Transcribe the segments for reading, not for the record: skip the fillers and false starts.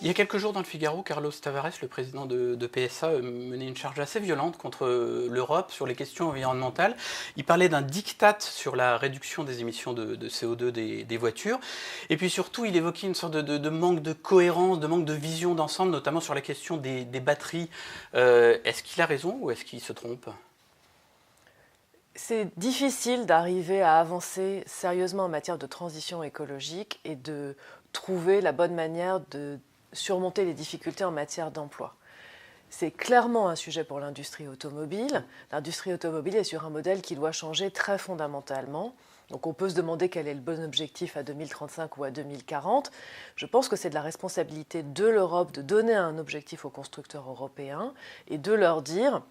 Il y a quelques jours dans le Figaro, Carlos Tavares, le président de PSA, menait une charge assez violente contre l'Europe sur les questions environnementales. Il parlait d'un diktat sur la réduction des émissions de CO2 des voitures. Et puis surtout, il évoquait une sorte de manque de cohérence, de manque de vision d'ensemble, notamment sur la question des batteries. Est-ce qu'il a raison ou est-ce qu'il se trompe ? C'est difficile d'arriver à avancer sérieusement en matière de transition écologique et de trouver la bonne manière de surmonter les difficultés en matière d'emploi. C'est clairement un sujet pour l'industrie automobile. L'industrie automobile est sur un modèle qui doit changer très fondamentalement. Donc on peut se demander quel est le bon objectif à 2035 ou à 2040. Je pense que c'est de la responsabilité de l'Europe de donner un objectif aux constructeurs européens et de leur dire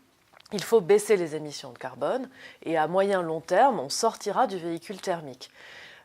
il faut baisser les émissions de carbone et à moyen long terme, on sortira du véhicule thermique.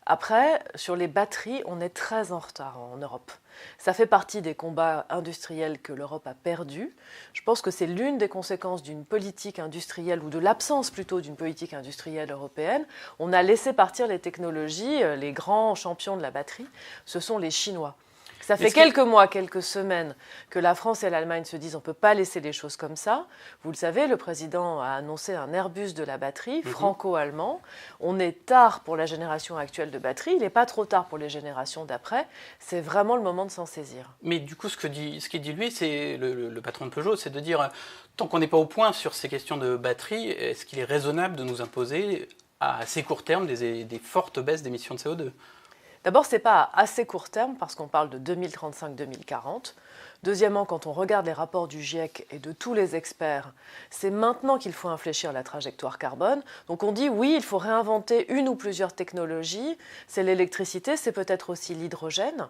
Après, sur les batteries, on est très en retard en Europe. Ça fait partie des combats industriels que l'Europe a perdus. Je pense que c'est l'une des conséquences d'une politique industrielle, ou de l'absence plutôt d'une politique industrielle européenne. On a laissé partir les technologies, les grands champions de la batterie, ce sont les Chinois. Ça fait quelques mois, quelques semaines que la France et l'Allemagne se disent on ne peut pas laisser les choses comme ça. Vous le savez, le président a annoncé un Airbus de la batterie, franco-allemand. On est tard pour la génération actuelle de batterie, il n'est pas trop tard pour les générations d'après. C'est vraiment le moment de s'en saisir. Mais du coup, ce qu'il dit lui, c'est le patron de Peugeot, c'est de dire tant qu'on n'est pas au point sur ces questions de batterie, est-ce qu'il est raisonnable de nous imposer à assez court terme des fortes baisses d'émissions de CO2 ? D'abord, ce n'est pas à assez court terme parce qu'on parle de 2035-2040. Deuxièmement, quand on regarde les rapports du GIEC et de tous les experts, c'est maintenant qu'il faut infléchir la trajectoire carbone. Donc on dit oui, il faut réinventer une ou plusieurs technologies. C'est l'électricité, c'est peut-être aussi l'hydrogène.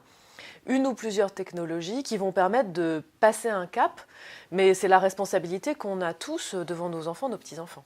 Une ou plusieurs technologies qui vont permettre de passer un cap. Mais c'est la responsabilité qu'on a tous devant nos enfants, nos petits-enfants.